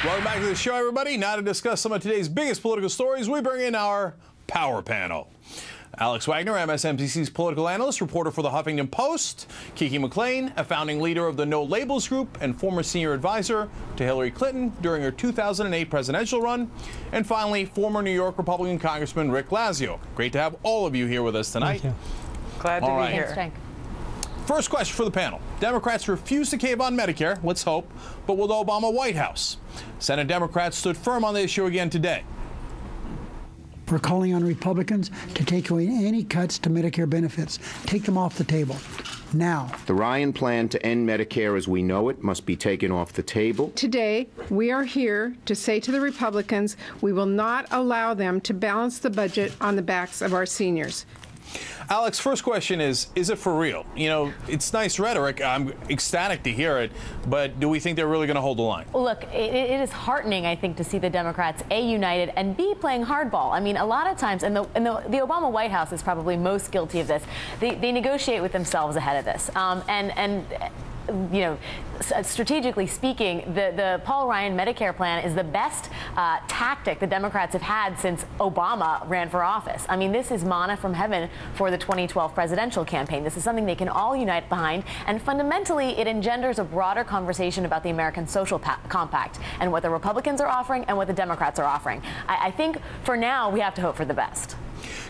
Welcome back to the show, everybody. Now to discuss some of today's biggest political stories, we bring in our power panel. Alex Wagner, Msnbc's political analyst, reporter for the Huffington Post. Kiki Mclean, a founding leader of the No Labels Group and former senior advisor to Hillary Clinton during her 2008 presidential run. And finally, former New York Republican Congressman Rick Lazio. Great to have all of you here with us tonight. Thank you. Glad to be here. Thanks, Cenk. First question for the panel. Democrats refuse to cave on Medicare, let's hope, but will the Obama White House? Senate Democrats stood firm on the issue again today. We're calling on Republicans to take away any cuts to Medicare benefits. Take them off the table now. The Ryan plan to end Medicare as we know it must be taken off the table. Today, we are here to say to the Republicans, we will not allow them to balance the budget on the backs of our seniors. Alex, first question is it for real? You know, it's nice rhetoric. I'm ecstatic to hear it, but do we think they're really going to hold the line? Look, it is heartening, I think, to see the Democrats, A, united, and B, playing hardball. I mean, a lot of times, and the Obama White House is probably most guilty of this, they negotiate with themselves ahead of this. You know, strategically speaking, the Paul Ryan Medicare plan is the best tactic the Democrats have had since Obama ran for office. I mean, this is manna from heaven for the 2012 presidential campaign. This is something they can all unite behind, and fundamentally, it engenders a broader conversation about the American Social Compact and what the Republicans are offering and what the Democrats are offering. I think for now, we have to hope for the best.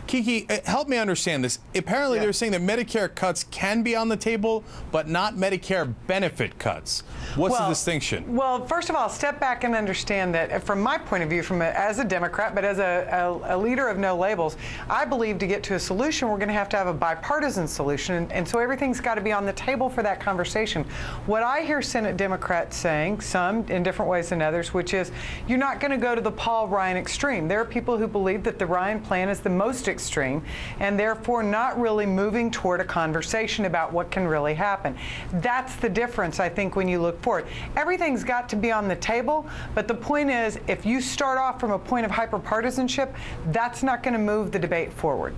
Kiki, help me understand this. Apparently, they're saying that Medicare cuts can be on the table, but not Medicare benefit cuts. What's the distinction? Well, first of all, step back and understand that from my point of view, as a Democrat, but as a leader of No Labels, I believe to get to a solution, we're going to have a bipartisan solution. And so everything's got to be on the table for that conversation. What I hear Senate Democrats saying, some in different ways than others, which is you're not going to go to the Paul Ryan extreme. There are people who believe that the Ryan plan is the most extreme and therefore not really moving toward a conversation about what can really happen. That's the difference, I think, when you look forward. Everything's got to be on the table, but the point is, if you start off from a point of hyperpartisanship, that's not going to move the debate forward.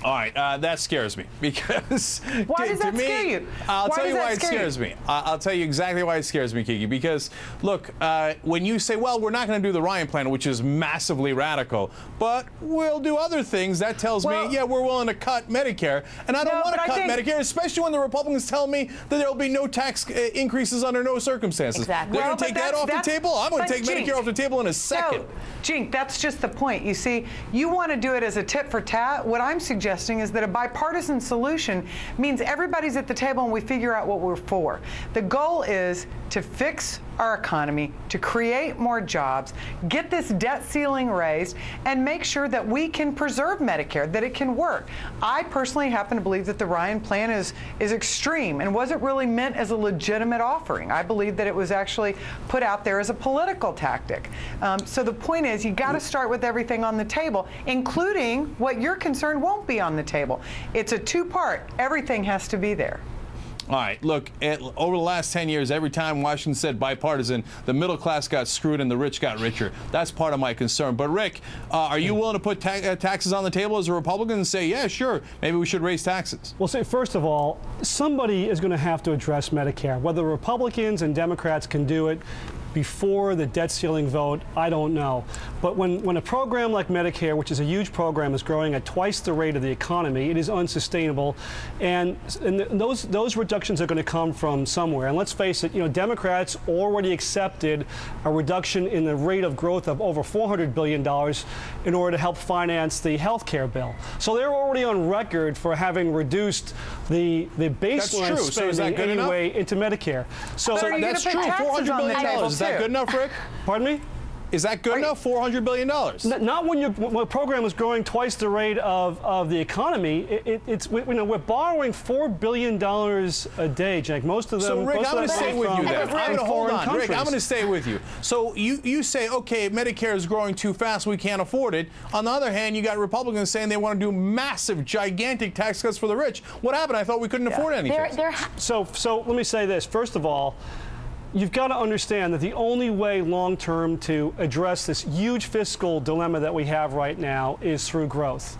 All right, that scares me because why does that scare you? I'll tell you why it scares me. I'll tell you exactly why it scares me, Kiki. Because look, when you say, "Well, we're not going to do the Ryan plan," which is massively radical, but we'll do other things, that tells me, yeah, we're willing to cut Medicare, and I don't want to cut Medicare, especially when the Republicans tell me that there will be no tax increases under no circumstances. Exactly. They're going to take that off the table. I'm going to take Medicare off the table in a second. No, Cenk, that's just the point. You see, you want to do it as a tit for tat. What I'm suggesting is that a bipartisan solution means everybody's at the table and we figure out what we're for. The goal is to fix our economy, to create more jobs, get this debt ceiling raised, and make sure that we can preserve Medicare, that it can work. I personally happen to believe that the Ryan plan is extreme and wasn't really meant as a legitimate offering. I believe that it was actually put out there as a political tactic. So the point is, you got to start with everything on the table, including what you're concerned won't be on the table. It's a two-part. Everything has to be there. All right, look, over the last 10 years, every time Washington said bipartisan, the middle class got screwed and the rich got richer. That's part of my concern. But, Rick, are you willing to put taxes on the table as a Republican and say, yeah, sure, maybe we should raise taxes? Well, first of all, somebody is going to have to address Medicare. Whether Republicans and Democrats can do it before the debt ceiling vote, I don't know. But when a program like Medicare, which is a huge program, is growing at twice the rate of the economy, it is unsustainable. And those reductions are going to come from somewhere. And let's face it, you know, Democrats already accepted a reduction in the rate of growth of over $400 billion in order to help finance the health care bill. So they're already on record for having reduced the baseline spending anyway into Medicare. So that's true. $400 billion. Is that good enough, Rick? Pardon me? Is that good enough? $400 billion? Not when a program is growing twice the rate of the economy. We're borrowing $4 billion a day, Cenk. Most of them. So, Rick, I'm going to stay with you then. I'm going to hold on, Rick. I'm going to stay with you. So you say, okay, Medicare is growing too fast, we can't afford it. On the other hand, you got Republicans saying they want to do massive, gigantic tax cuts for the rich. What happened? I thought we couldn't afford anything. So let me say this. First of all, you've got to understand that the only way long-term to address this huge fiscal dilemma that we have right now is through growth.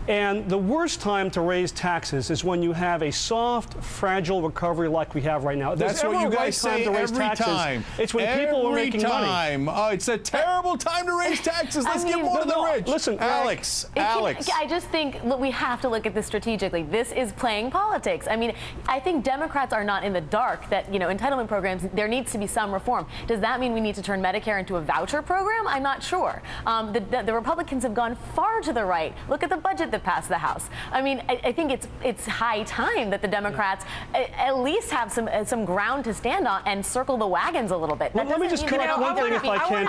And the worst time to raise taxes is when you have a soft, fragile recovery like we have right now. That's what you guys say every time. It's when people are making money. Oh, it's a terrible time to raise taxes. Let's give more to the rich. Listen, Alex. I just think we have to look at this strategically. This is playing politics. I mean, I think Democrats are not in the dark that, entitlement programs, there needs to be some reform. Does that mean we need to turn Medicare into a voucher program? I'm not sure. The Republicans have gone far to the right. Look at the budget that passed the House. I mean, I think it's high time that the Democrats at least have some ground to stand on and circle the wagons a little bit. Let me just correct one thing if I can.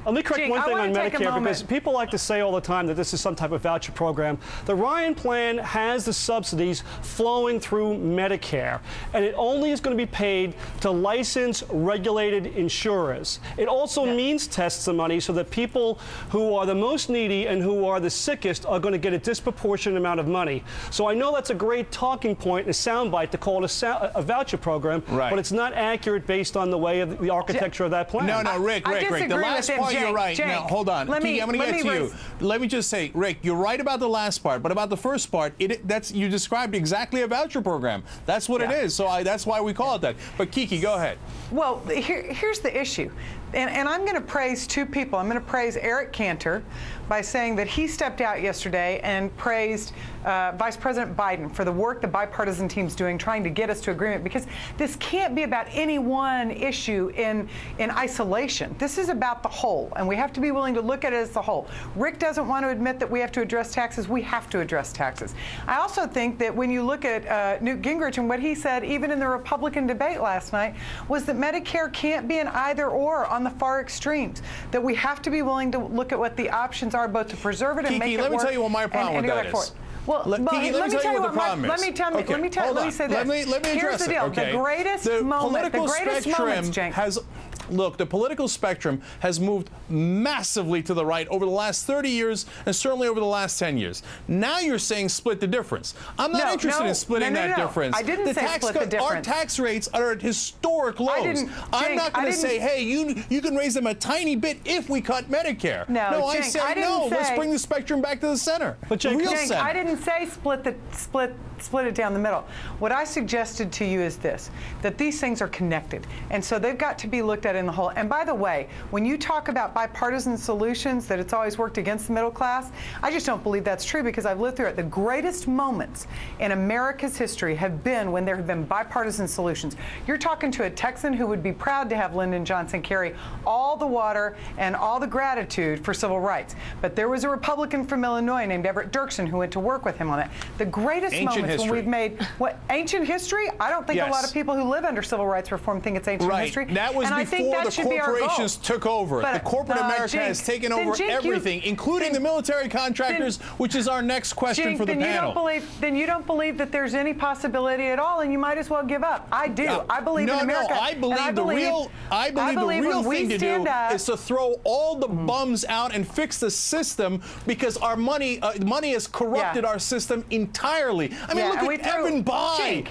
Let me correct one thing on Medicare, because people like to say all the time that this is some type of voucher program. The Ryan plan has the subsidies flowing through Medicare, and it only is going to be paid to licensed, regulated insurers. It also means tests the money so that people who are the most needy and who are the sickest are going to get a disproportionate amount of money. So I know that's a great talking point, a soundbite to call it a voucher program, but it's not accurate based on the way of the architecture of that plan. No, Rick. The last part, you're right. Now, hold on. Kiki, I'm going to get to you. Let me just say, Rick, you're right about the last part, but about the first part, you described exactly a voucher program. That's what it is. So that's why we call it that. But Kiki, go ahead. Well, here's the issue. And I'm going to praise two people. I'm going to praise Eric Cantor by saying that he stepped out yesterday and praised Vice President Biden for the work the bipartisan team's doing, trying to get us to agreement, because this can't be about any one issue in isolation. This is about the whole, and we have to be willing to look at it as the whole. Rick doesn't want to admit that we have to address taxes. We have to address taxes. I also think that when you look at Newt Gingrich and what he said, even in the Republican debate last night, was that Medicare can't be an either or on the far extremes, that we have to be willing to look at what the options are, both to preserve it and make it work. Let me tell you what my problem with that is. Well, Kiki, let me tell you what the problem is. Let me say this. Let me address Here's the deal. Okay. The greatest moment, Cenk. Look, the political spectrum has moved massively to the right over the last 30 years and certainly over the last 10 years. Now you're saying split the difference. I'm not interested in splitting that difference. I didn't say split the difference. Our tax rates are at historic lows. I'm not going to say, hey, you can raise them a tiny bit if we cut Medicare. No, I said no. Let's bring the spectrum back to the center. But Cenk, I didn't say split it down the middle. What I suggested to you is this, that these things are connected, and so they've got to be looked at in the whole. And by the way, when you talk about bipartisan solutions, that it's always worked against the middle class, I just don't believe that's true, because I've lived through it. The greatest moments in America's history have been when there have been bipartisan solutions. You're talking to a Texan who would be proud to have Lyndon Johnson carry all the water and all the gratitude for civil rights. But there was a Republican from Illinois named Everett Dirksen who went to work with him on it. The greatest moments when we've made ancient history. I don't think a lot of people who live under civil rights reform think it's ancient history. That was before the corporations took over. The corporate America has taken over everything, including the military contractors, which is our next question for the panel. Then you don't believe that there's any possibility at all, and you might as well give up. I do. I believe in America. I believe the real thing to do is to throw all the bums out and fix the system, because our money has corrupted our system entirely. I mean, look at Evan Bayh.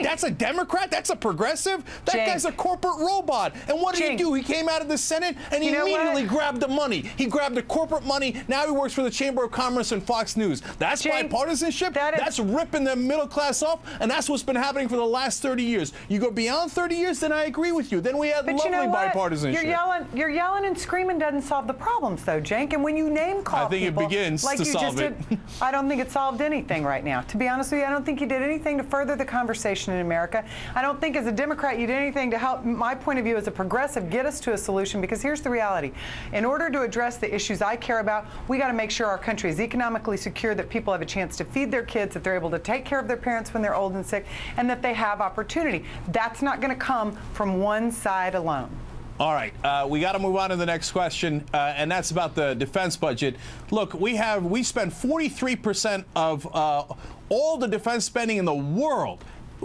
That's a Democrat? That's a progressive? That guy's a corporate robot. And what did he do? He came out of the Senate and he immediately grabbed the money. He grabbed the corporate money. Now he works for the Chamber of Commerce and Fox News. That's bipartisanship. That's ripping the middle class off, and that's what's been happening for the last 30 years. You go beyond 30 years, then I agree with you. Then we have lovely bipartisanship. You're yelling and screaming doesn't solve the problems, though, Cenk. And when you name call people, it begins like to you solve just it. did, I don't think it solved anything right now. To be honest with you, I don't think you did anything to further the conversation in America. I don't think as a Democrat you did anything to help my point of view as a progressive get us to a solution, because here's the reality. In order to address the issues I care about, we got to make sure our country is economically secure, that people have a chance to feed their kids, that they're able to take care of their parents when they're old and sick, and that they have opportunity. That's not going to come from one side alone. All right, we got to move on to the next question, and that's about the defense budget. Look, we spend 43% of all the defense spending in the world.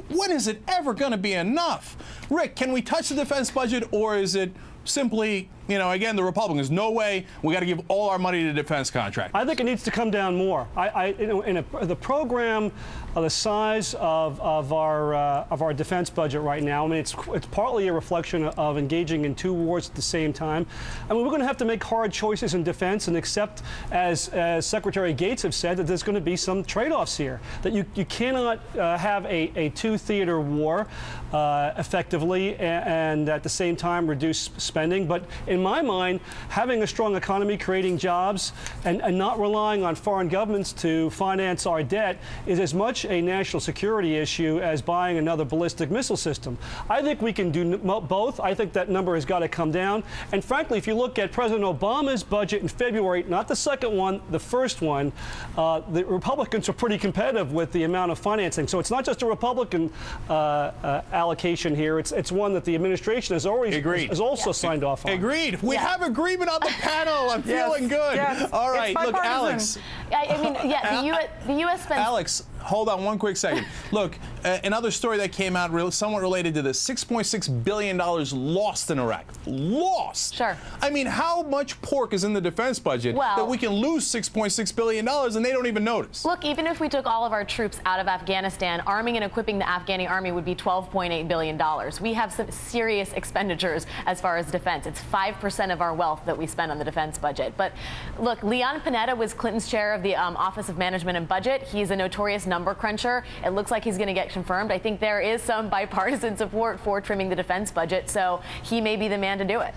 When is it ever going to be enough? Rick, can we touch the defense budget, or is it simply, you know, again, the Republicans, no way, we got to give all our money to defense contractors? I think it needs to come down more. The program, the size of our defense budget right now, I mean, it's partly a reflection of engaging in 2 wars at the same time. I mean, we're going to have to make hard choices in defense and accept, as Secretary Gates have said, that there's going to be some trade-offs here. That you cannot have a 2-theater war effectively and at the same time reduce spending. But in my mind, having a strong economy, creating jobs, and not relying on foreign governments to finance our debt is as much a national security issue as buying another ballistic missile system. I think we can do both. I think that number has got to come down. And frankly, if you look at President Obama's budget in February, not the second one, the first one, the Republicans are pretty competitive with the amount of financing. So it's not just a Republican allocation here. It's one that the administration has already also signed off on. Agreed. We have agreement on the panel. I'm feeling good. Yes. All right. Look, Alex. I mean, yeah, the U.S. spends. Alex, hold on one quick second. Look, another story that came out somewhat related to this, $6.6 billion lost in Iraq. Lost. Sure. I mean, how much pork is in the defense budget that we can lose $6.6 billion and they don't even notice? Look, even if we took all of our troops out of Afghanistan, arming and equipping the Afghani army would be $12.8 billion. We have some serious expenditures as far as defense. It's 5% of our wealth that we spend on the defense budget. But look, Leon Panetta was Clinton's chair of the Office of Management and Budget. He's a notorious number cruncher. It looks like he's going to get confirmed. I think there is some bipartisan support for trimming the defense budget, so he may be the man to do it.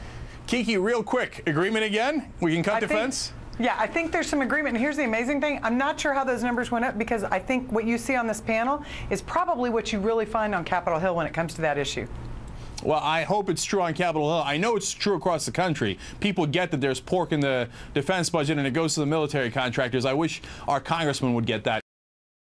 Kiki, real quick, agreement again? We can cut defense? Yeah, I think there's some agreement. And here's the amazing thing. I'm not sure how those numbers went up because I think what you see on this panel is probably what you really find on Capitol Hill when it comes to that issue. Well, I hope it's true on Capitol Hill. I know it's true across the country. People get that there's pork in the defense budget and it goes to the military contractors. I wish our congressman would get that.